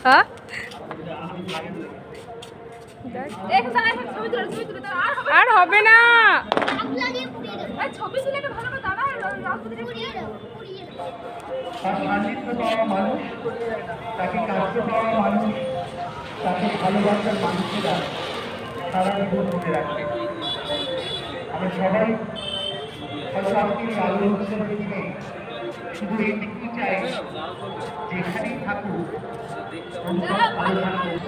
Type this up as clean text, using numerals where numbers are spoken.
হ্যাঁ আর হবে না। মানুষ তাকে কাছে পাওয়া মানুষ তাকে ভালোবাসার মানুষেরা সারা জীবন মনে রাখবে। আমরা সবাই হয়তো আজকে এই আলো উৎসবের দিনে শুধু এইটুকুই চাই, যেখানেই থাকুক ভালো থাকুক।